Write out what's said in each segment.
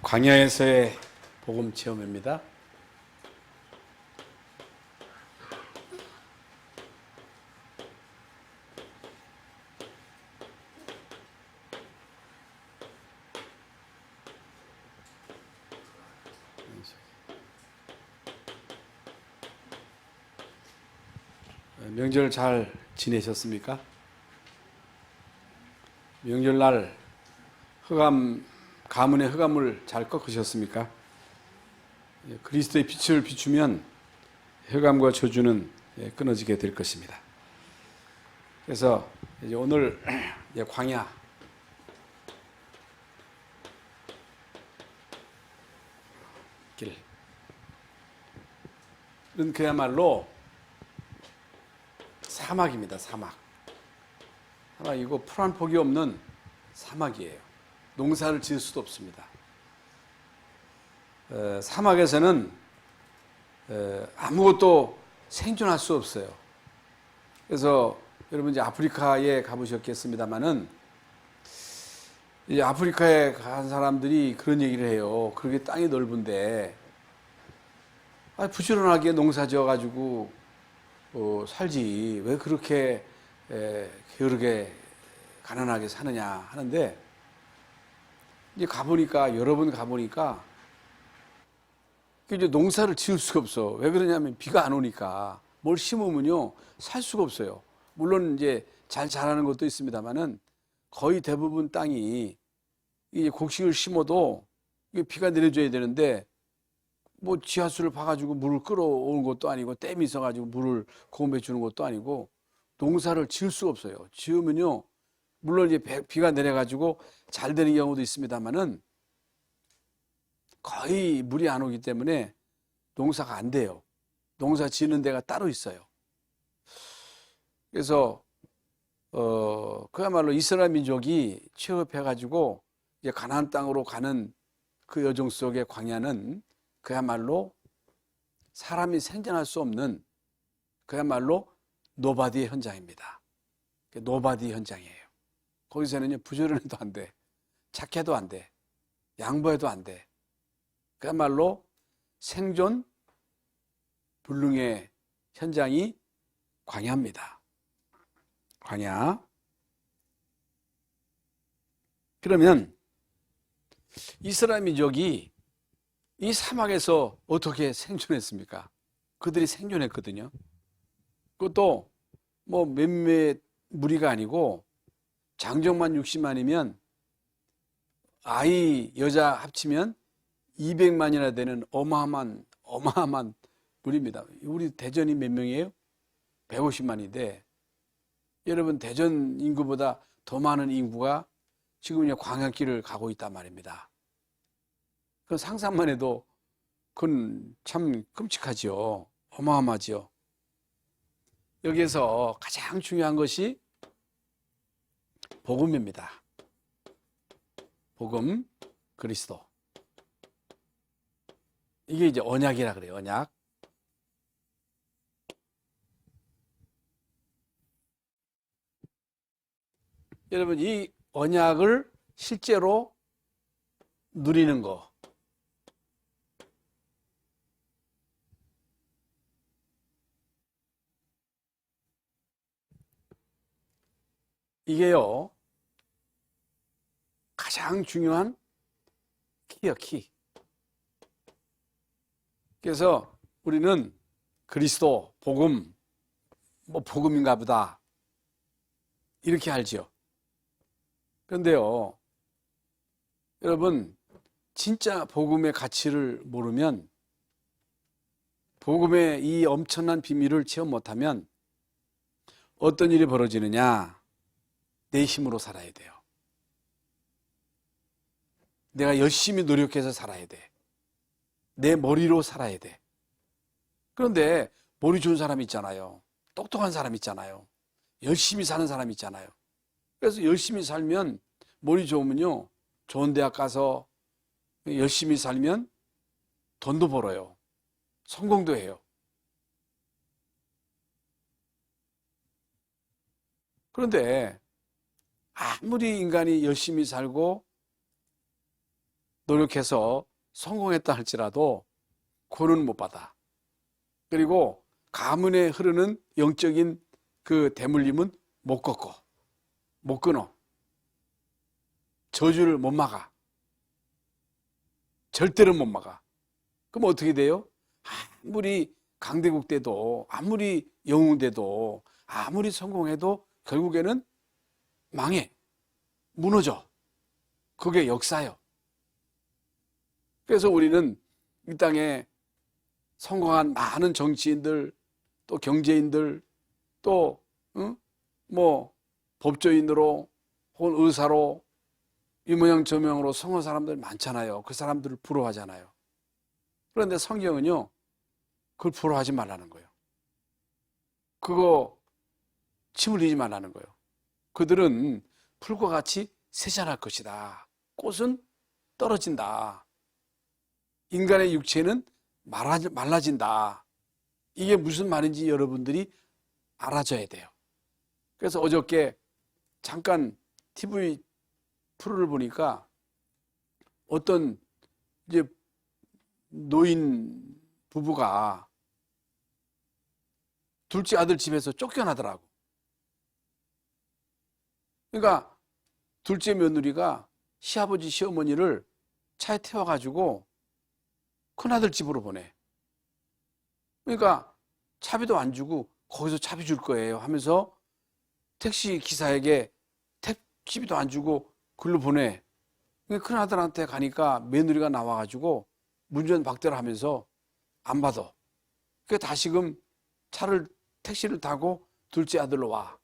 광야에서의 복음 체험입니다. 명절 잘 지내셨습니까? 명절날 가문의 흑암을 잘 꺾으셨습니까? 그리스도의 빛을 비추면 흑암과 저주는 끊어지게 될 것입니다. 그래서 이제 오늘 광야 길은 그야말로 사막입니다. 사막이고 풀 한 폭이 없는 사막이에요. 농사를 지을 수도 없습니다. 사막에서는 아무것도 생존할 수 없어요. 그래서 여러분 이제 아프리카에 가보셨겠습니다만은 이 아프리카에 간 사람들이 그런 얘기를 해요. 그렇게 땅이 넓은데 부지런하게 농사 지어가지고 살지 왜 그렇게 게으르게 가난하게 사느냐 하는데 이제 여러 번 가보니까 이제 농사를 지을 수가 없어. 왜 그러냐면 비가 안 오니까 뭘 심으면요 살 수가 없어요. 물론 이제 잘 자라는 것도 있습니다만은 거의 대부분 땅이 이제 곡식을 심어도 비가 내려줘야 되는데 뭐 지하수를 파가지고 물을 끌어오는 것도 아니고 댐이 있어가지고 물을 공급해 주는 것도 아니고 농사를 지을 수가 없어요. 지으면요 물론 이제 비가 내려가지고 잘 되는 경우도 있습니다만은 거의 물이 안 오기 때문에 농사가 안 돼요. 농사 지는 데가 따로 있어요. 그래서 그야말로 이스라엘 민족이 취업해가지고 이제 가나안 땅으로 가는 그 여정 속의 광야는 그야말로 사람이 생존할 수 없는 그야말로 노바디 현장입니다. 노바디 현장이에요. 거기서는요 부지런해도 안 돼, 착해도 안 돼, 양보해도 안 돼. 그야말로 생존 불능의 현장이 광야입니다. 광야. 그러면 이스라엘 민족이 이 사막에서 어떻게 생존했습니까? 그들이 생존했거든요. 그것도 뭐 몇몇 무리가 아니고 장정만 60만이면 아이 여자 합치면 200만이나 되는 어마어마한 무리입니다. 우리 대전이 몇 명이에요? 150만인데 여러분 대전 인구보다 더 많은 인구가 지금 이제 광야길을 가고 있단 말입니다. 그 상상만 해도 그건 참 끔찍하지요. 어마어마하지요. 여기에서 가장 중요한 것이 복음입니다. 복음, 그리스도. 이게 이제 언약이라 그래요. 언약. 여러분 이 언약을 실제로 누리는 거. 이게요 가장 중요한 키예요. 키. 그래서 우리는 그리스도, 복음, 뭐 복음인가 보다 이렇게 알죠. 그런데요 여러분 진짜 복음의 가치를 모르면, 복음의 이 엄청난 비밀을 체험 못하면 어떤 일이 벌어지느냐? 내 힘으로 살아야 돼요. 내가 열심히 노력해서 살아야 돼. 내 머리로 살아야 돼. 그런데 머리 좋은 사람 있잖아요. 똑똑한 사람 있잖아요. 열심히 사는 사람 있잖아요. 그래서 열심히 살면, 머리 좋으면요 좋은 대학 가서 열심히 살면 돈도 벌어요. 성공도 해요. 그런데 아무리 인간이 열심히 살고 노력해서 성공했다 할지라도 구원은 못 받아. 그리고 가문에 흐르는 영적인 그 대물림은 못 꺾어. 못 끊어. 저주를 못 막아. 절대로 못 막아. 그럼 어떻게 돼요? 아무리 강대국 돼도, 아무리 영웅 돼도, 아무리 성공해도 결국에는 망해. 무너져. 그게 역사예요. 그래서 우리는 이 땅에 성공한 많은 정치인들, 또 경제인들, 또 법조인으로 혹은 의사로 이 모양 저 모양으로 성공한 사람들 많잖아요. 그 사람들을 부러워하잖아요. 그런데 성경은요, 그걸 부러워하지 말라는 거예요. 그거 침 흘리지 말라는 거예요. 그들은 풀과 같이 쇠잔할 것이다. 꽃은 떨어진다. 인간의 육체는 말라진다. 이게 무슨 말인지 여러분들이 알아줘야 돼요. 그래서 어저께 잠깐 TV 프로를 보니까 어떤 이제 노인 부부가 둘째 아들 집에서 쫓겨나더라고. 그러니까 둘째 며느리가 시아버지 시어머니를 차에 태워가지고 큰아들 집으로 보내. 그러니까 차비도 안 주고 거기서 차비 줄 거예요 하면서 택시 기사에게 택시비도 안 주고 글로 보내. 큰아들한테 가니까 며느리가 나와가지고 문전 박대를 하면서 안 받아. 그러니까 다시금 택시를 타고 둘째 아들로 와.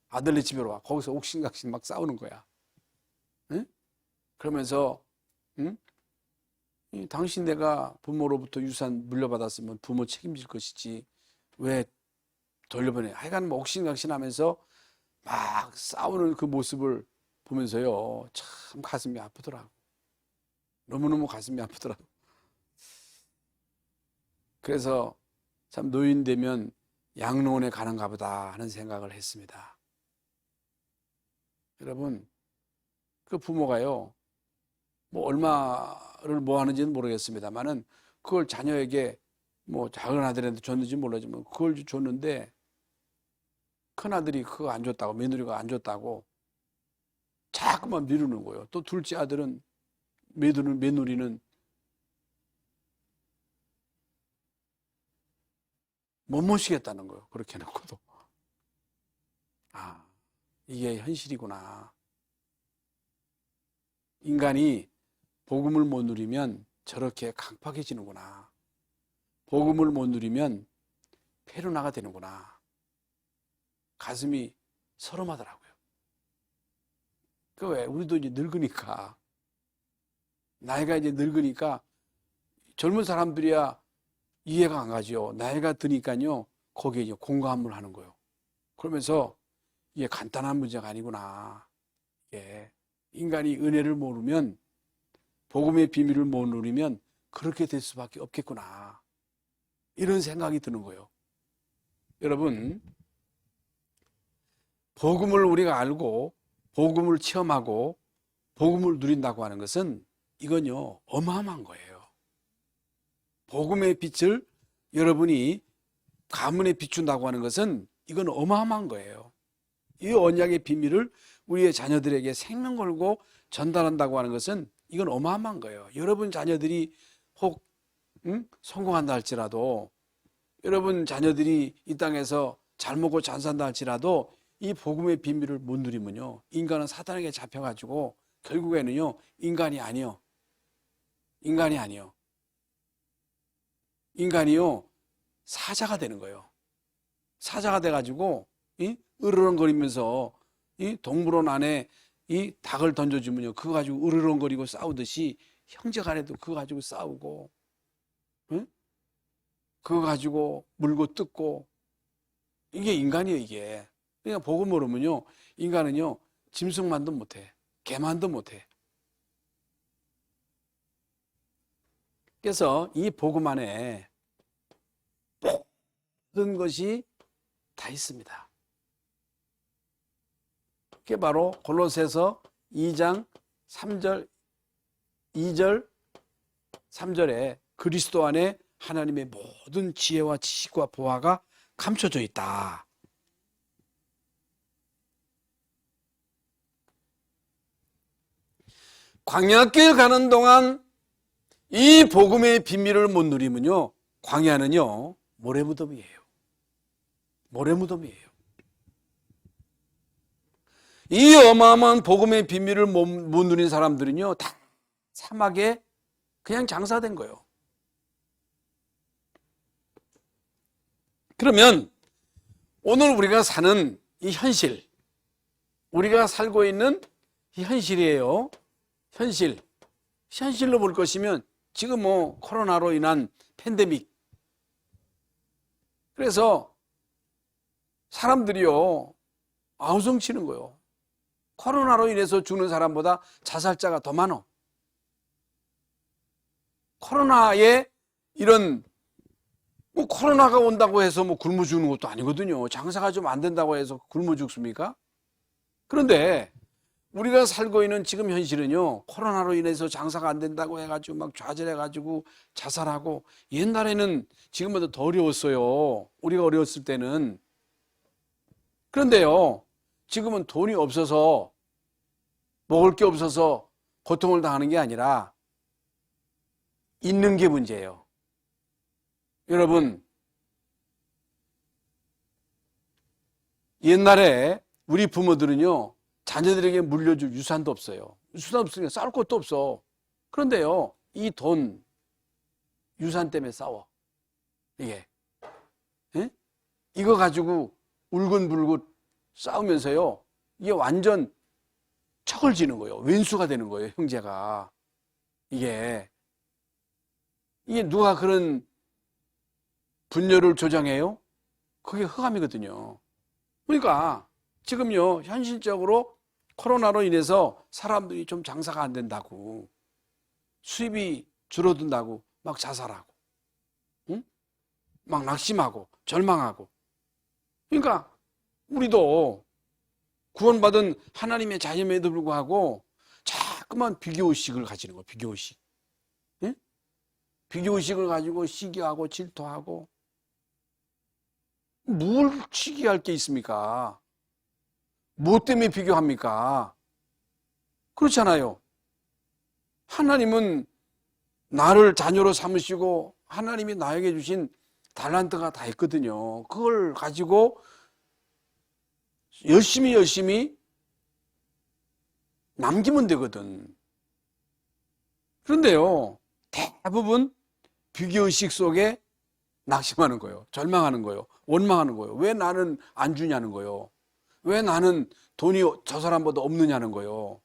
아들네 집으로 와. 거기서 옥신각신 막 싸우는 거야. 응? 그러면서 응? 당신 내가 부모로부터 유산 물려받았으면 부모 책임질 것이지 왜 돌려보내. 하여간 뭐 옥신각신하면서 막 싸우는 그 모습을 보면서요, 참 가슴이 아프더라고. 너무너무 가슴이 아프더라고. 그래서 참 노인 되면 양로원에 가는가 보다 하는 생각을 했습니다. 여러분, 그 부모가요, 뭐 얼마를 뭐 하는지는 모르겠습니다만은 그걸 자녀에게 뭐 작은 아들한테 줬는지 몰라지만 그걸 줬는데 큰 아들이 그거 안 줬다고, 며느리가 안 줬다고 자꾸만 미루는 거예요. 또 둘째 아들은 며느리는 못 모시겠다는 거예요. 그렇게 해놓고도. 아, 이게 현실이구나. 인간이 복음을 못 누리면 저렇게 강팍해지는구나. 복음을 못 누리면 페루나가 되는구나. 가슴이 서름하더라고요. 그 왜? 우리도 이제 늙으니까, 나이가 이제 늙으니까 젊은 사람들이야 이해가 안 가죠. 나이가 드니까요, 거기에 이제 공감을 하는 거예요. 그러면서 이게 간단한 문제가 아니구나. 이게 인간이 은혜를 모르면, 복음의 비밀을 못 누리면 그렇게 될 수밖에 없겠구나. 이런 생각이 드는 거예요. 여러분, 복음을 우리가 알고, 복음을 체험하고, 복음을 누린다고 하는 것은 이건요, 어마어마한 거예요. 복음의 빛을 여러분이 가문에 비춘다고 하는 것은 이건 어마어마한 거예요. 이 언약의 비밀을 우리의 자녀들에게 생명 걸고 전달한다고 하는 것은 이건 어마어마한 거예요. 여러분 자녀들이 혹 성공한다 할지라도, 여러분 자녀들이 이 땅에서 잘 먹고 잘 산다 할지라도 이 복음의 비밀을 못 누리면요, 인간은 사단에게 잡혀가지고 결국에는요, 인간이 아니요. 인간이요, 사자가 되는 거예요. 사자가 돼가지고 으르렁거리면서 이 동물원 안에 이 닭을 던져주면요, 그거 가지고 으르렁거리고 싸우듯이 형제간에도 그거 가지고 싸우고, 응? 그거 가지고 물고 뜯고, 이게 인간이에요, 이게. 그러니까 복음 모르면요, 인간은요, 짐승만도 못해, 개만도 못해. 그래서 이 복음 안에 모든 것이 다 있습니다. 그게 바로 골로새서 2장 3절 2절, 3절에 그리스도 안에 하나님의 모든 지혜와 지식과 보화가 감춰져 있다. 광야길 가는 동안 이 복음의 비밀을 못 누리면요, 광야는요 모래무덤이에요. 모래무덤이에요. 이 어마어마한 복음의 비밀을 못 누린 사람들은요 다 사막에 그냥 장사된 거예요. 그러면 오늘 우리가 사는 이 현실, 우리가 살고 있는 이 현실이에요. 현실로 볼 것이면 지금 코로나로 인한 팬데믹. 그래서 사람들이요 아우성치는 거예요. 코로나로 인해서 죽는 사람보다 자살자가 더 많아. 코로나에 이런 코로나가 온다고 해서 굶어 죽는 것도 아니거든요. 장사가 좀 안 된다고 해서 굶어 죽습니까? 그런데 우리가 살고 있는 지금 현실은요, 코로나로 인해서 장사가 안 된다고 해가지고 막 좌절해가지고 자살하고, 옛날에는 지금보다 더 어려웠어요. 우리가 어려웠을 때는. 그런데요, 지금은 돈이 없어서, 먹을 게 없어서 고통을 당하는 게 아니라 있는 게 문제예요. 여러분, 옛날에 우리 부모들은요 자녀들에게 물려줄 유산도 없어요. 유산 없으니까 싸울 것도 없어. 그런데요 이 돈, 유산 때문에 싸워. 이게 이거 가지고 울긋불긋 싸우면서요 이게 완전 척을 지는 거예요. 왼수가 되는 거예요. 형제가. 이게 누가 그런 분열을 조장해요? 그게 흑암이거든요. 그러니까 지금요 현실적으로 코로나로 인해서 사람들이 좀 장사가 안 된다고, 수입이 줄어든다고 막 자살하고, 막 낙심하고 절망하고. 그러니까 우리도 구원받은 하나님의 자녀임에도 불구하고 자꾸만 비교의식을 가지는 거예요. 비교의식. 비교의식을 가지고 시기하고 질투하고. 뭘 시기할 게 있습니까? 무엇 때문에 비교합니까? 그렇잖아요. 하나님은 나를 자녀로 삼으시고 하나님이 나에게 주신 달란트가 다 있거든요. 그걸 가지고 열심히 남기면 되거든. 그런데요 대부분 비교의식 속에 낙심하는 거예요. 절망하는 거예요. 원망하는 거예요. 왜 나는 안 주냐는 거예요. 왜 나는 돈이 저 사람보다 없느냐는 거예요.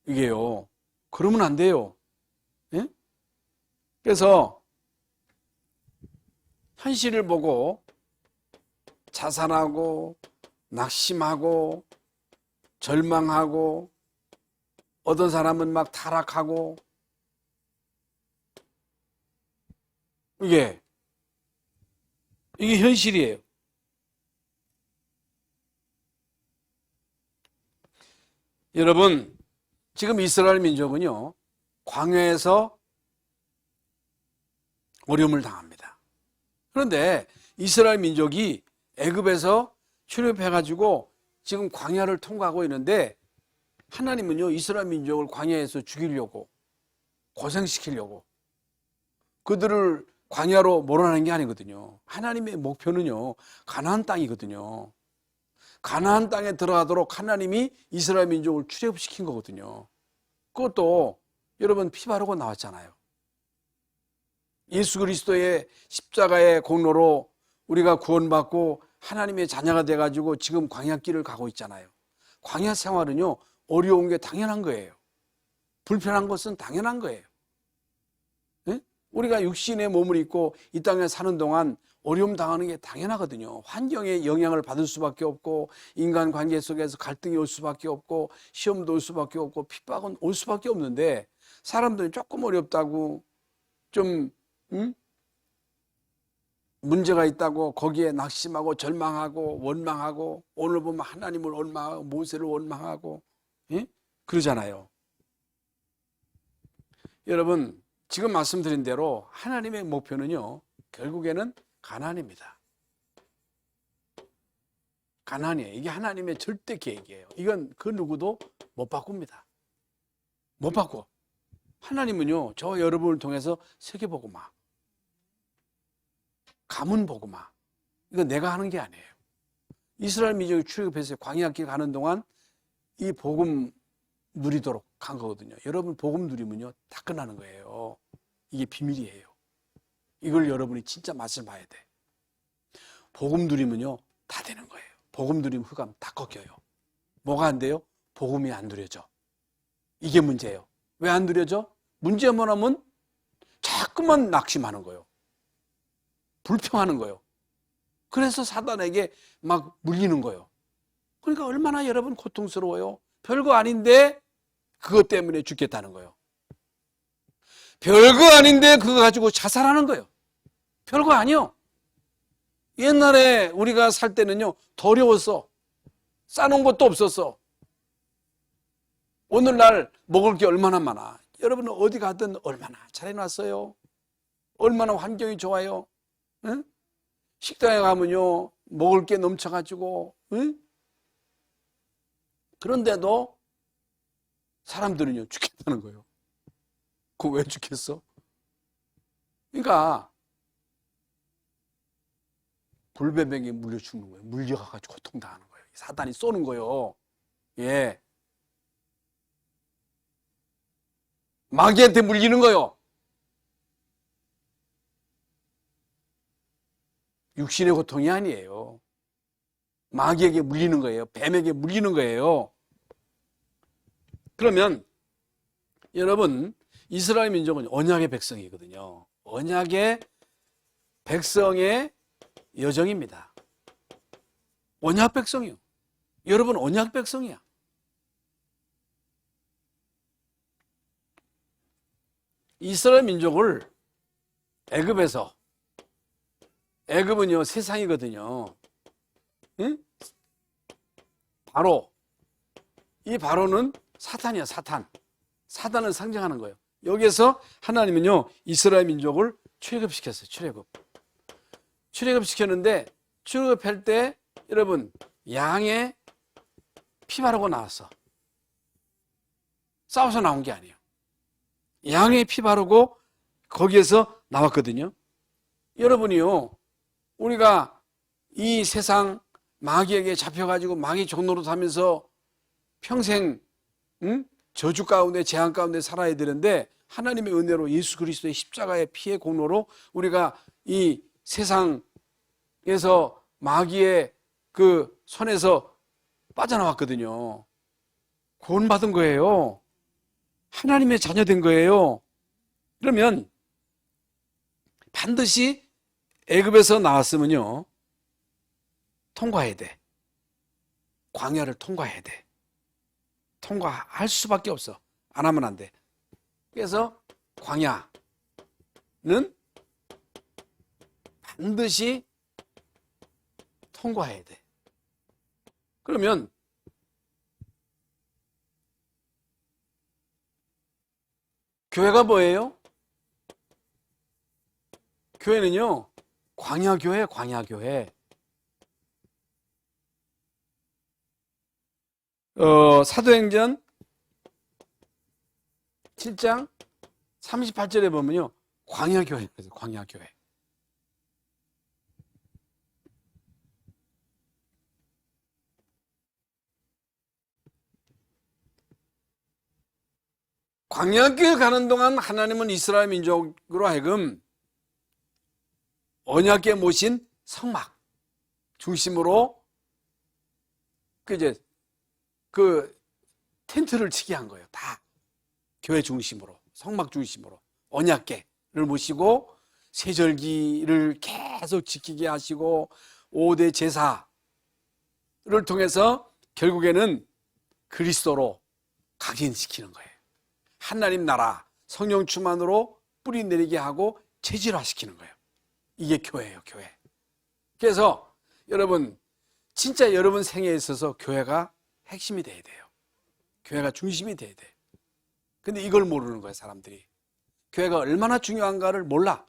이게요. 그러면 안 돼요. 예? 그래서 현실을 보고 자살하고 낙심하고 절망하고, 어떤 사람은 막 타락하고, 이게 현실이에요. 여러분, 지금 이스라엘 민족은요 광야에서 어려움을 당합니다. 그런데 이스라엘 민족이 애굽에서 출애굽해가지고 지금 광야를 통과하고 있는데, 하나님은요 이스라엘 민족을 광야에서 죽이려고, 고생시키려고 그들을 광야로 몰아내는 게 아니거든요. 하나님의 목표는요 가나안 땅이거든요. 가나안 땅에 들어가도록 하나님이 이스라엘 민족을 출애굽시킨 거거든요. 그것도 여러분 피 바르고 나왔잖아요. 예수 그리스도의 십자가의 공로로 우리가 구원받고 하나님의 자녀가 돼가지고 지금 광야길을 가고 있잖아요. 광야 생활은요 어려운 게 당연한 거예요. 불편한 것은 당연한 거예요. 네? 우리가 육신의 몸을 입고 이 땅에 사는 동안 어려움 당하는 게 당연하거든요. 환경에 영향을 받을 수밖에 없고, 인간관계 속에서 갈등이 올 수밖에 없고, 시험도 올 수밖에 없고, 핍박은 올 수밖에 없는데, 사람들이 조금 어렵다고 좀 문제가 있다고 거기에 낙심하고 절망하고 원망하고, 오늘 보면 하나님을 원망하고 모세를 원망하고, 예? 그러잖아요. 여러분 지금 말씀드린 대로 하나님의 목표는요 결국에는 가나안입니다. 가나안이에요. 이게 하나님의 절대 계획이에요. 이건 그 누구도 못 바꿉니다. 못 바꿔. 하나님은요 저 여러분을 통해서 세계복음화, 가문복음화, 이건 내가 하는 게 아니에요. 이스라엘 민족이 출애굽해서 광야길 가는 동안 이 복음 누리도록 간 거거든요. 여러분 복음 누리면요 다 끝나는 거예요. 이게 비밀이에요. 이걸 여러분이 진짜 맛을 봐야 돼. 복음 누리면요 다 되는 거예요. 복음 누리면 흑암 다 꺾여요. 뭐가 안 돼요? 복음이 안 누려져. 이게 문제예요. 왜 안 누려져? 문제가 뭐냐면 자꾸만 낙심하는 거예요. 불평하는 거예요. 그래서 사단에게 막 물리는 거예요. 그러니까 얼마나 여러분 고통스러워요. 별거 아닌데 그것 때문에 죽겠다는 거예요. 별거 아닌데 그거 가지고 자살하는 거예요. 별거 아니요. 옛날에 우리가 살 때는요 더 어려웠어. 싸놓은 것도 없었어. 오늘날 먹을 게 얼마나 많아. 여러분은 어디 가든 얼마나 잘 해놨어요. 얼마나 환경이 좋아요. 응? 식당에 가면요 먹을 게 넘쳐가지고, 응? 그런데도 사람들은요 죽겠다는 거예요. 그거 왜 죽겠어? 그러니까 불뱀에게 물려 죽는 거예요. 물려가지고 고통당하는 거예요. 사단이 쏘는 거예요. 예, 마귀한테 물리는 거예요. 육신의 고통이 아니에요. 마귀에게 물리는 거예요. 뱀에게 물리는 거예요. 그러면 여러분 이스라엘 민족은 언약의 백성이거든요. 언약의 백성의 여정입니다. 언약 백성이요. 여러분 언약 백성이야. 이스라엘 민족을 애굽에서, 애굽은요 세상이거든요. 응? 바로, 이 바로는 사탄이야. 사탄을 상징하는 거예요. 여기에서 하나님은요 이스라엘 민족을 출애굽시켰어요. 출애굽시켰는데 출애굽할 때 여러분 양의 피 바르고 나왔어. 싸워서 나온 게 아니에요. 양의 피 바르고 거기에서 나왔거든요. 여러분이요 우리가 이 세상 마귀에게 잡혀가지고 마귀 종노릇 하면서 평생 저주 가운데 재앙 가운데 살아야 되는데 하나님의 은혜로 예수 그리스도의 십자가의 피의 공로로 우리가 이 세상에서 마귀의 그 손에서 빠져나왔거든요. 구원받은 거예요. 하나님의 자녀된 거예요. 그러면 반드시 애굽에서 나왔으면요 통과해야 돼. 광야를 통과해야 돼. 통과할 수밖에 없어. 안 하면 안 돼. 그래서 광야는 반드시 통과해야 돼. 그러면 교회가 뭐예요? 교회는요 광야교회, 광야교회. 사도행전 7장 38절에 보면요 광야교회, 광야교회. 광야교회 가는 동안 하나님은 이스라엘 민족으로 하여금 언약궤 모신 성막 중심으로 그 텐트를 치게 한 거예요. 다 교회 중심으로, 성막 중심으로 언약궤를 모시고 세절기를 계속 지키게 하시고 5대 제사를 통해서 결국에는 그리스도로 각인시키는 거예요. 하나님 나라 성령 충만으로 뿌리 내리게 하고 체질화시키는 거예요. 이게 교회예요, 교회. 그래서 여러분 진짜 여러분 생애에 있어서 교회가 핵심이 돼야 돼요. 교회가 중심이 돼야 돼요. 근데 이걸 모르는 거예요, 사람들이. 교회가 얼마나 중요한가를 몰라.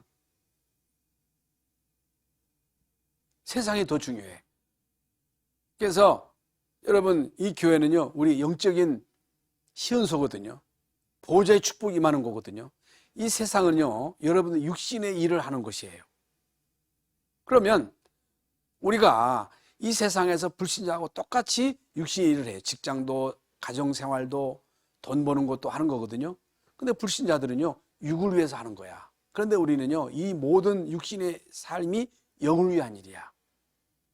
세상이 더 중요해. 그래서 여러분, 이 교회는요, 우리 영적인 시은소거든요. 보호자의 축복이 임하는 거거든요. 이 세상은요, 여러분들 육신의 일을 하는 것이에요. 그러면 우리가 이 세상에서 불신자하고 똑같이 육신의 일을 해요. 직장도, 가정생활도, 돈 버는 것도 하는 거거든요. 근데 불신자들은요, 육을 위해서 하는 거야. 그런데 우리는요, 이 모든 육신의 삶이 영을 위한 일이야.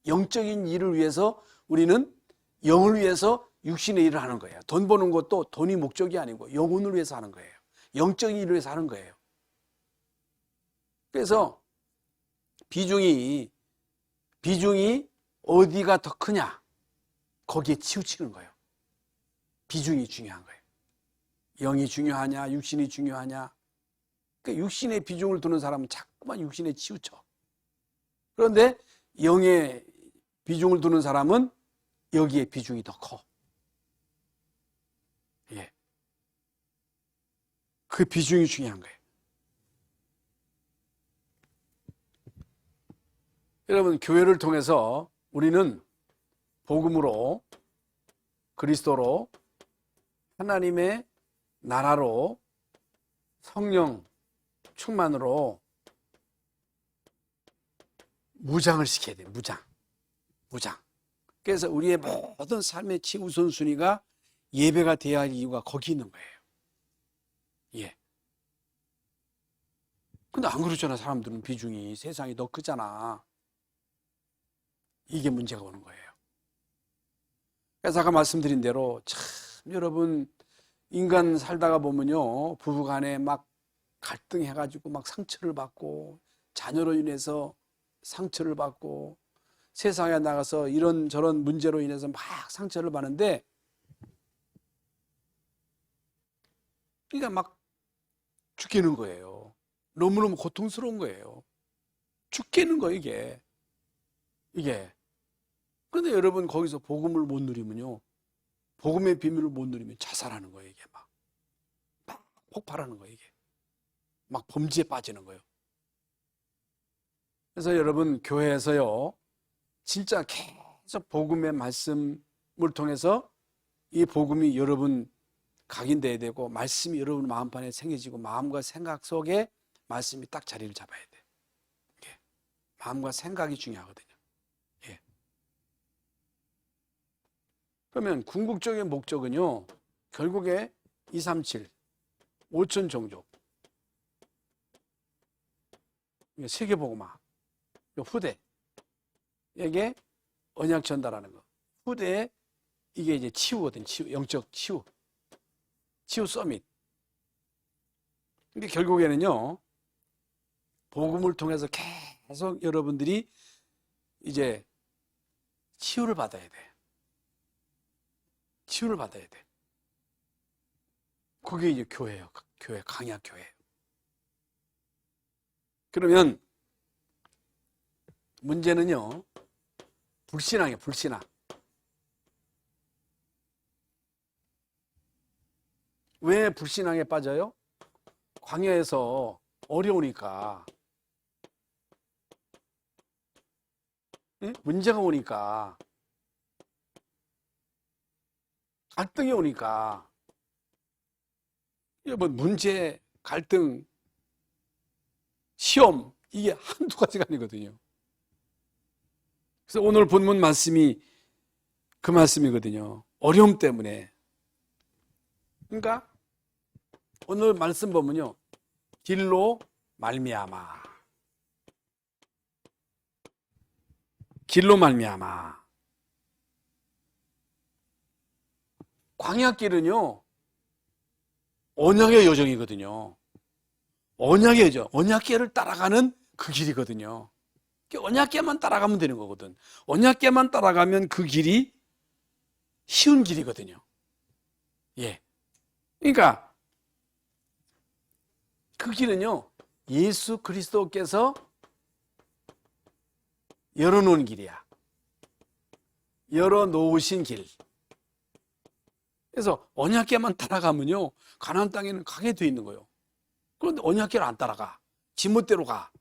영적인 일을 위해서 우리는 영을 위해서 육신의 일을 하는 거예요. 돈 버는 것도 돈이 목적이 아니고 영혼을 위해서 하는 거예요. 영적인 일을 위해서 하는 거예요. 그래서 비중이 어디가 더 크냐, 거기에 치우치는 거예요. 비중이 중요한 거예요. 영이 중요하냐, 육신이 중요하냐. 그러니까 육신의 비중을 두는 사람은 자꾸만 육신에 치우쳐. 그런데 영의 비중을 두는 사람은 여기에 비중이 더 커. 예. 그 비중이 중요한 거예요. 여러분, 교회를 통해서 우리는 복음으로, 그리스도로, 하나님의 나라로, 성령 충만으로 무장을 시켜야 돼요. 무장. 그래서 우리의 모든 삶의 우선순위가 예배가 되어야 할 이유가 거기 있는 거예요. 예. 근데 안 그렇잖아. 사람들은 비중이, 세상이 더 크잖아. 이게 문제가 오는 거예요. 그래서 아까 말씀드린 대로 참 여러분, 인간 살다가 보면요, 부부간에 막 갈등해가지고 막 상처를 받고, 자녀로 인해서 상처를 받고, 세상에 나가서 이런저런 문제로 인해서 막 상처를 받는데, 그러니까 막 죽겠는 거예요. 너무너무 고통스러운 거예요. 죽겠는 거예요, 이게. 그런데 여러분, 거기서 복음을 못 누리면요, 복음의 비밀을 못 누리면 자살하는 거예요. 이게 막 폭발하는 거예요. 이게 막 범죄에 빠지는 거예요. 그래서 여러분, 교회에서요, 진짜 계속 복음의 말씀을 통해서 이 복음이 여러분 각인돼야 되고, 말씀이 여러분 마음판에 새겨지고, 마음과 생각 속에 말씀이 딱 자리를 잡아야 돼. 예. 마음과 생각이 중요하거든요. 예. 그러면 궁극적인 목적은요, 결국에 237 5천 종족, 세계복음화, 후대에게 언약 전달하는 거. 후대에 이게 이제 치유거든. 영적 치유 서밋. 근데 결국에는요, 복음을 통해서 계속 여러분들이 이제 치유를 받아야 돼. 그게 이제 교회예요. 교회, 강약 교회. 그러면 문제는요, 불신앙이에요. 불신앙. 왜 불신앙에 빠져요? 광야에서 어려우니까, 문제가 오니까, 갈등이 오니까, 여러분, 문제, 갈등, 시험, 이게 한두 가지가 아니거든요. 그래서 오늘 본문 말씀이 그 말씀이거든요. 어려움 때문에. 그러니까 오늘 말씀 보면요, 길로 말미암아. 광야길은요, 언약의 여정이거든요. 언약의 여정, 언약계를 따라가는 그 길이거든요. 언약계만 따라가면 되는 거거든. 언약계만 따라가면 그 길이 쉬운 길이거든요. 예. 그러니까 그 길은요, 예수 그리스도께서 열어놓은 길이야. 열어놓으신 길. 그래서 언약계만 따라가면요, 가나안 땅에는 가게 돼 있는 거예요. 그런데 언약궤를 안 따라가. 지멋대로 가.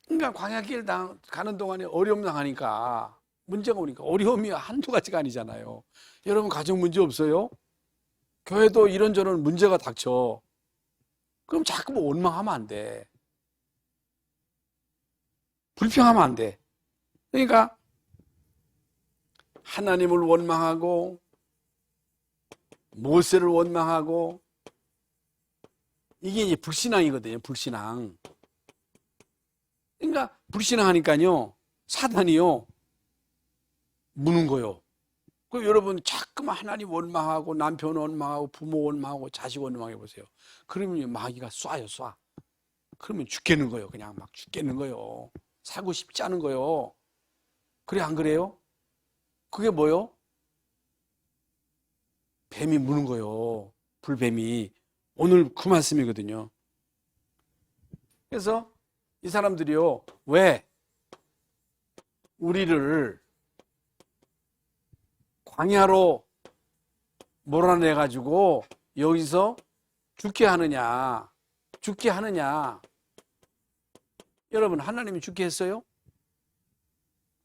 그러니까 광야길 가는 동안에 어려움 당하니까 문제가 오니까 어려움이 한두 가지가 아니잖아요. 여러분 가정 문제 없어요? 교회도 이런저런 문제가 닥쳐. 그럼 자꾸 뭐 원망하면 안 돼. 불평하면 안 돼. 그러니까 하나님을 원망하고 모세를 원망하고 이게 이제 불신앙이거든요. 불신앙. 그러니까 불신앙하니까요. 사단이요. 무는 거요. 그 여러분 자꾸만 하나님 원망하고 남편 원망하고 부모 원망하고 자식 원망해 보세요. 그러면 마귀가 쏴요, 쏴. 그러면 죽겠는 거예요. 그냥 막 죽겠는 거예요. 살고 싶지 않은 거예요. 그래 안 그래요? 그게 뭐요? 뱀이 무는 거예요. 불뱀이. 오늘 그 말씀이거든요. 그래서 이 사람들이요. 왜 우리를 광야로 몰아내가지고 여기서 죽게 하느냐. 죽게 하느냐. 여러분 하나님이 죽게 했어요?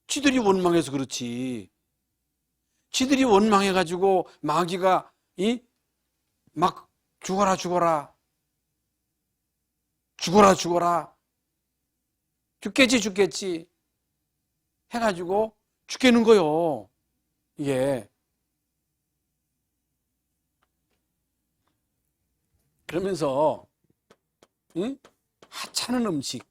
지들이 원망해서 그렇지. 지들이 원망해가지고 마귀가 막 죽어라 죽어라 죽어라 죽어라 죽겠지 죽겠지 해가지고 죽겠는 거요. 이게 그러면서 하찮은 음식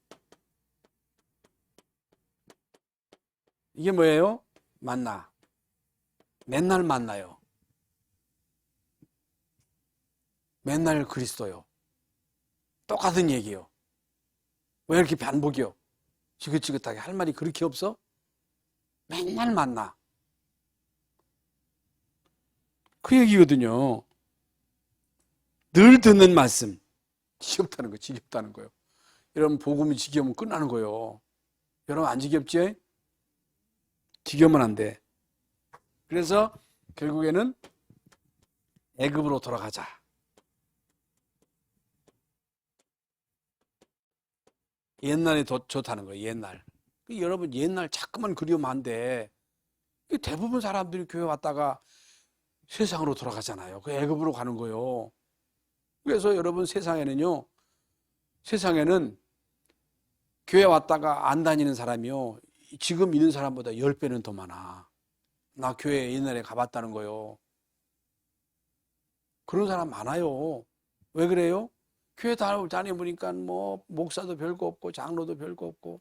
이게 뭐예요? 만나. 맨날 만나요. 맨날 그리스도요. 똑같은 얘기요. 왜 이렇게 반복이요? 지긋지긋하게 할 말이 그렇게 없어? 맨날 만나. 그 얘기거든요. 늘 듣는 말씀. 지겹다는 거, 지겹다는 거예요. 여러분 복음이 지겨우면 끝나는 거예요. 여러분 안 지겹지? 지겨우면 안 돼. 그래서 결국에는 애굽으로 돌아가자. 옛날이 더 좋다는 거예요. 옛날. 여러분 옛날 자꾸만 그리우면 안 돼. 대부분 사람들이 교회 왔다가 세상으로 돌아가잖아요. 그 애굽으로 가는 거예요. 그래서 여러분 세상에는 교회 왔다가 안 다니는 사람이요. 지금 있는 사람보다 10배는 더 많아. 나 교회 옛날에 가봤다는 거요. 그런 사람 많아요. 왜 그래요? 교회 다녀보니까 뭐 목사도 별거 없고 장로도 별거 없고.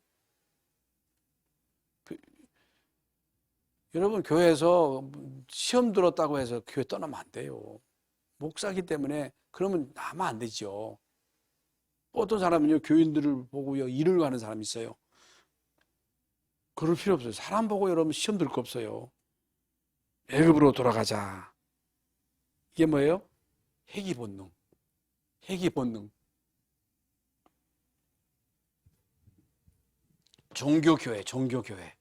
여러분 교회에서 시험 들었다고 해서 교회 떠나면 안 돼요. 목사기 때문에 그러면 나면 안 되죠. 어떤 사람은요 교인들을 보고요 일을 가는 사람이 있어요. 그럴 필요 없어요. 사람 보고 여러분 시험 들 거 없어요. 애굽으로 돌아가자. 이게 뭐예요? 회귀 본능. 회귀 본능. 종교교회, 종교교회.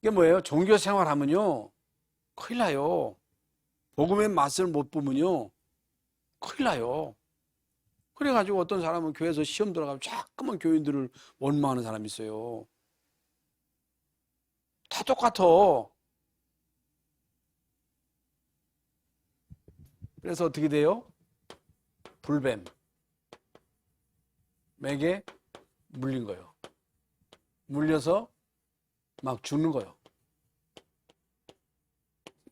이게 뭐예요? 종교 생활하면요 큰일 나요. 복음의 맛을 못 보면요 큰일 나요. 그래가지고 어떤 사람은 교회에서 시험 들어가면 자꾸만 교인들을 원망하는 사람이 있어요. 다 똑같아. 그래서 어떻게 돼요? 불뱀에게 물린 거예요. 물려서 막 죽는 거예요.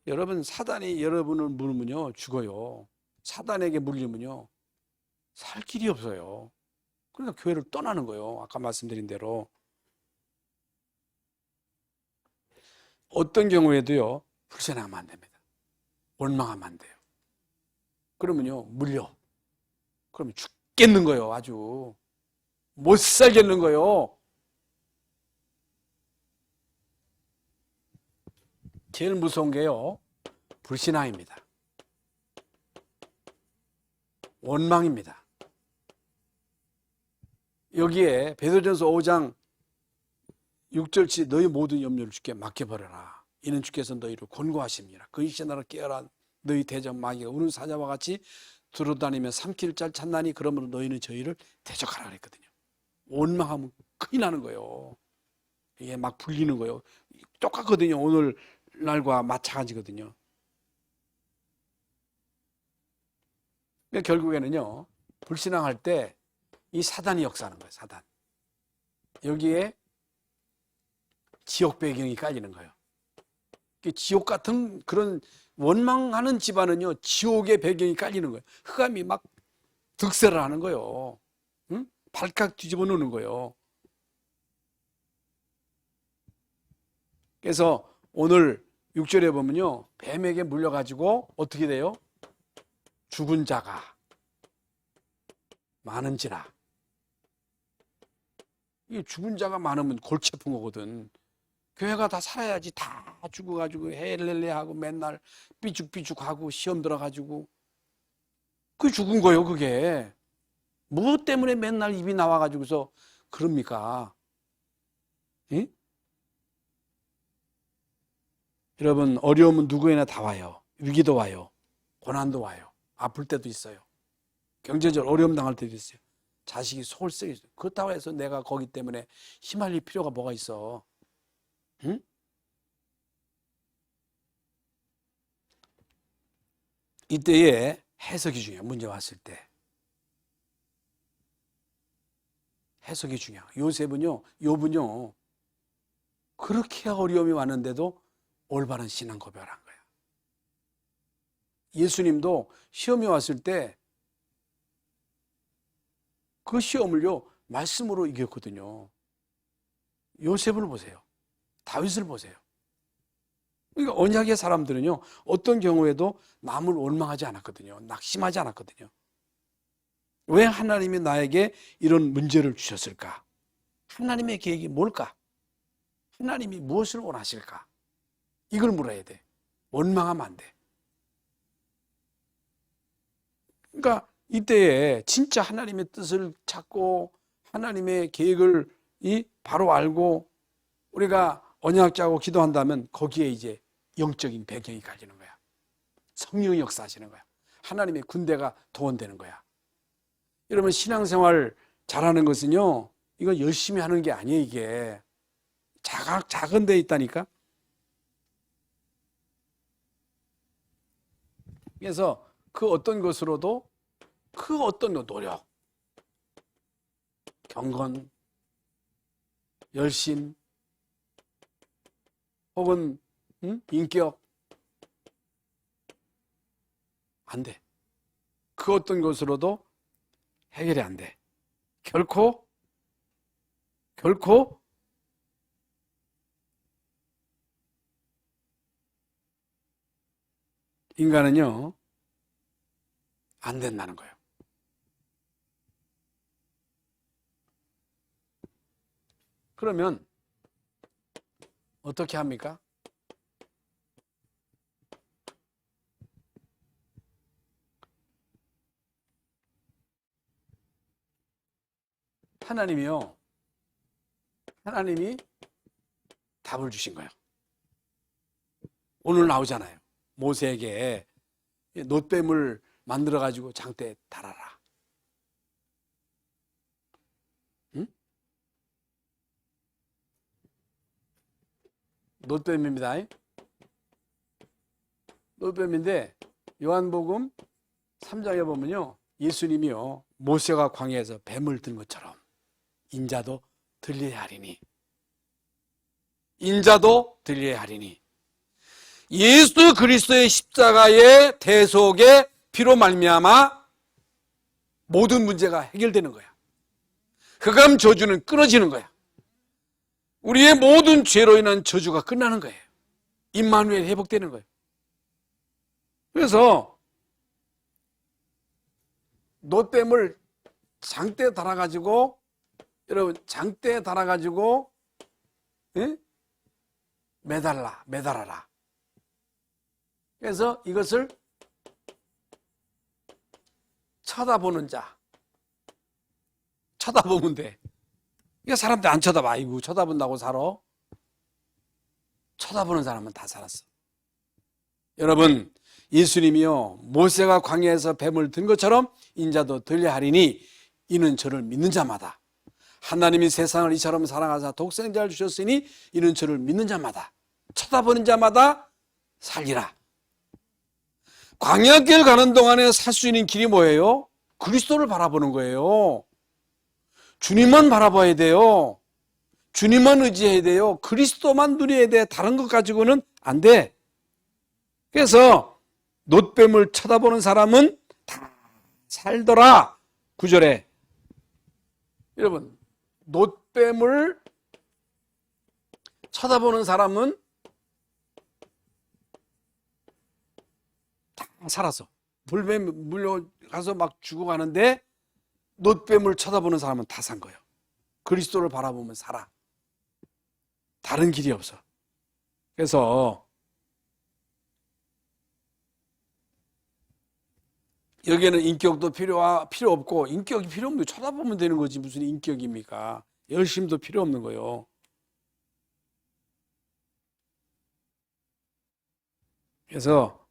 여러분 사단이 여러분을 물으면요 죽어요. 사단에게 물리면요 살 길이 없어요. 그러니까 교회를 떠나는 거예요. 아까 말씀드린 대로. 어떤 경우에도요 불신하면 안 됩니다. 원망하면 안 돼요. 그러면요 물려. 그러면 죽겠는 거예요. 아주 못 살겠는 거예요. 제일 무서운 게요 불신앙입니다. 원망입니다. 여기에 베드로전서 5장 6절치 너희 모든 염려를 주께 맡겨버려라. 이는 주께서 너희를 권고하십니다. 근시의 나라 깨어라. 너희 대적 마귀가 우는 사자와 같이 들어다니며 삼킬 잘 찾나니 그러므로 너희는 저희를 대적하라 그랬거든요. 원망하면 큰일 나는 거예요. 이게 막 불리는 거예요. 똑같거든요. 오늘 날과 마찬가지거든요. 그러니까 결국에는요, 불신앙할 때 이 사단이 역사하는 거예요. 사단. 여기에 지옥 배경이 깔리는 거예요. 지옥 같은 그런 원망하는 집안은요, 지옥의 배경이 깔리는 거예요. 흑암이 막 득세를 하는 거예요. 응? 발칵 뒤집어 놓는 거예요. 그래서 오늘 6절에 보면요, 뱀에게 물려가지고 어떻게 돼요? 죽은 자가 많은지라. 이 죽은 자가 많으면 골치 아픈 거거든. 교회가 다 살아야지. 다 죽어가지고 헬렐레하고 맨날 삐죽삐죽하고 시험 들어가지고 그게 죽은 거예요. 그게 뭐 때문에 맨날 입이 나와가지고서 그럽니까? 응? 여러분, 어려움은 누구에나 다 와요. 위기도 와요. 고난도 와요. 아플 때도 있어요. 경제적으로 어려움 당할 때도 있어요. 자식이 속을 쓰게 있어요. 그렇다고 해서 내가 거기 때문에 휘말릴 필요가 뭐가 있어? 응? 이때에 해석이 중요해요. 문제 왔을 때. 해석이 중요해요. 요셉은요, 욥은요, 그렇게 어려움이 왔는데도 올바른 신앙 고백을 한 거예요. 예수님도 시험이 왔을 때 그 시험을요, 말씀으로 이겼거든요. 요셉을 보세요. 다윗을 보세요. 그러니까 언약의 사람들은요, 어떤 경우에도 남을 원망하지 않았거든요. 낙심하지 않았거든요. 왜 하나님이 나에게 이런 문제를 주셨을까? 하나님의 계획이 뭘까? 하나님이 무엇을 원하실까? 이걸 물어야 돼. 원망하면 안 돼. 그러니까 이때에 진짜 하나님의 뜻을 찾고 하나님의 계획을 바로 알고 우리가 언약자고 기도한다면 거기에 이제 영적인 배경이 깔리는 거야. 성령이 역사하시는 거야. 하나님의 군대가 동원되는 거야. 여러분, 신앙생활 잘하는 것은요, 이거 열심히 하는 게 아니에요. 이게 작은 데 있다니까. 그래서 그 어떤 것으로도 그 어떤 노력, 경건, 열심, 혹은 인격, 안 돼. 그 어떤 것으로도 해결이 안 돼. 결코 인간은요, 안 된다는 거예요. 그러면 어떻게 합니까? 하나님이 답을 주신 거예요. 오늘 나오잖아요. 모세에게 놋뱀을 만들어가지고 장대에 달아라. 응? 놋뱀입니다. 놋뱀인데 요한복음 3장에 보면요, 예수님이요, 모세가 광야에서 뱀을 든 것처럼 인자도 들려야 하리니, 인자도 들려야 하리니, 예수 그리스도의 십자가의 대속의 피로 말미암아 모든 문제가 해결되는 거야. 흑암 저주는 끊어지는 거야. 우리의 모든 죄로 인한 저주가 끝나는 거예요. 임마누엘 회복되는 거예요. 그래서 놋뱀을 장대에 달아가지고, 여러분, 장대에 달아가지고 매달아라. 그래서 이것을 쳐다보는 자, 쳐다보면 돼. 이게 사람들 안 쳐다봐. 이거 쳐다본다고 살아? 쳐다보는 사람은 다 살았어. 여러분, 예수님이요 모세가 광야에서 뱀을 든 것처럼 인자도 들려 하리니 이는 저를 믿는 자마다, 하나님이 세상을 이처럼 사랑하사 독생자를 주셨으니 이는 저를 믿는 자마다, 쳐다보는 자마다 살리라. 광야길 가는 동안에 살 수 있는 길이 뭐예요? 그리스도를 바라보는 거예요. 주님만 바라봐야 돼요. 주님만 의지해야 돼요. 그리스도만 누려야 돼. 다른 것 가지고는 안 돼. 그래서 놋뱀을 쳐다보는 사람은 다 살더라. 9절에 여러분, 놋뱀을 쳐다보는 사람은 다 살았어. 불뱀 물려가서 막 죽어가는데 놋뱀을 쳐다보는 사람은 다 산 거예요. 그리스도를 바라보면 살아. 다른 길이 없어. 그래서 여기에는 인격도 필요 없고, 인격이 필요 없는, 쳐다보면 되는 거지 무슨 인격입니까? 열심도 필요 없는 거예요. 그래서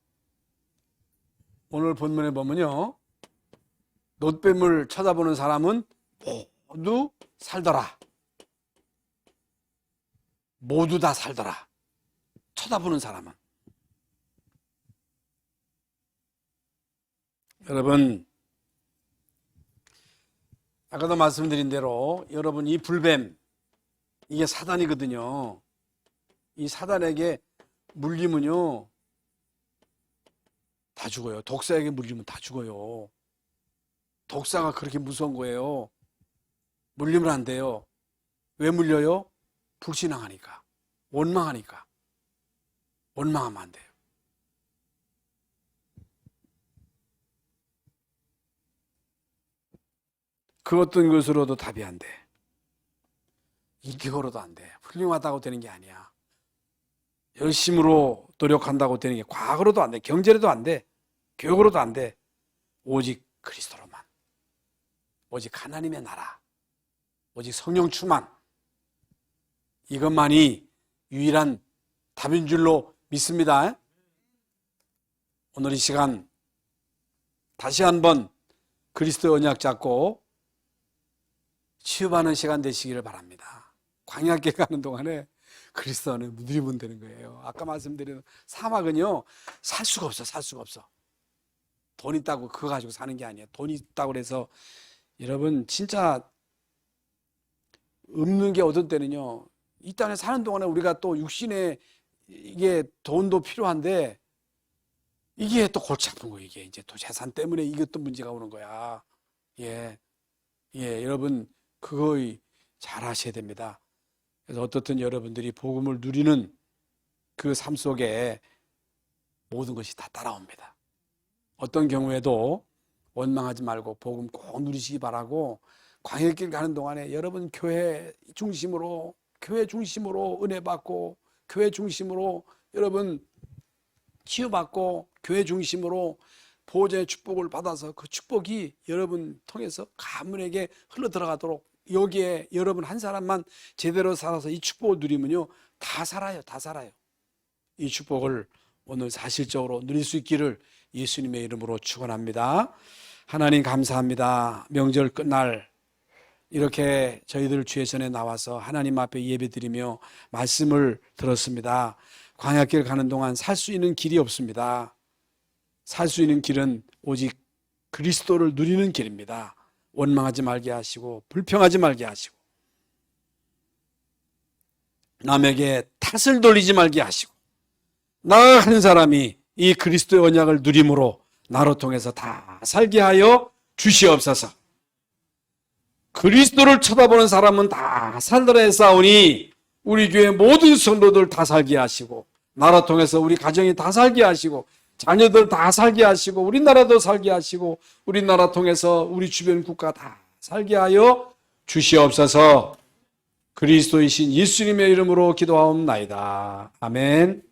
오늘 본문에 보면요, 놋뱀을 쳐다보는 사람은 모두 살더라. 모두 다 살더라. 쳐다보는 사람은. 여러분, 아까도 말씀드린 대로 여러분, 이 불뱀, 이게 사단이거든요. 이 사단에게 물리면요 다 죽어요. 독사에게 물리면 다 죽어요. 독사가 그렇게 무서운 거예요. 물리면 안 돼요. 왜 물려요? 불신앙하니까, 원망하니까. 원망하면 안 돼요. 그 어떤 것으로도 답이 안 돼. 인격으로도 안 돼. 훌륭하다고 되는 게 아니야. 열심으로 노력한다고 되는 게 과학으로도 안 돼. 경제로도 안 돼. 교육으로도 안 돼. 오직 그리스도로만. 오직 하나님의 나라. 오직 성령 충만. 이것만이 유일한 답인 줄로 믿습니다. 오늘 이 시간 다시 한번 그리스도 언약 잡고 취업하는 시간 되시기를 바랍니다. 광야길 가는 동안에 그리스도 안에 누리면 되는 거예요. 아까 말씀드린 사막은요 살 수가 없어. 살 수가 없어. 돈 있다고 그거 가지고 사는 게 아니에요. 돈 있다고 그래서 여러분 진짜 없는 게 어떤 때는요, 이 땅에 사는 동안에 우리가 또 육신에 이게 돈도 필요한데 이게 또 골치 아픈 거예요. 이게 이제 또 재산 때문에 이것도 문제가 오는 거야. 예, 여러분 그거 잘 하셔야 됩니다. 그래서 어떻든 여러분들이 복음을 누리는 그 삶 속에 모든 것이 다 따라옵니다. 어떤 경우에도 원망하지 말고 복음 꼭 누리시기 바라고, 광야길 가는 동안에 여러분 교회 중심으로 은혜 받고, 교회 중심으로 여러분 치유받고, 교회 중심으로 보호자의 축복을 받아서 그 축복이 여러분 통해서 가문에게 흘러 들어가도록, 여기에 여러분 한 사람만 제대로 살아서 이 축복을 누리면요 다 살아요. 다 살아요. 이 축복을 오늘 사실적으로 누릴 수 있기를 예수님의 이름으로 축원합니다. 하나님 감사합니다. 명절 끝날 이렇게 저희들 주의 전에 나와서 하나님 앞에 예배드리며 말씀을 들었습니다. 광야길 가는 동안 살 수 있는 길이 없습니다. 살 수 있는 길은 오직 그리스도를 누리는 길입니다. 원망하지 말게 하시고, 불평하지 말게 하시고, 남에게 탓을 돌리지 말게 하시고, 나 한 사람이 이 그리스도의 언약을 누림으로 나로 통해서 다 살게 하여 주시옵소서. 그리스도를 쳐다보는 사람은 다 살더라 했사오니 우리 교회 모든 성도들 다 살게 하시고, 나로 통해서 우리 가정이 다 살게 하시고, 자녀들 다 살게 하시고, 우리나라도 살게 하시고, 우리나라 통해서 우리 주변 국가 다 살게 하여 주시옵소서. 그리스도이신 예수님의 이름으로 기도하옵나이다. 아멘.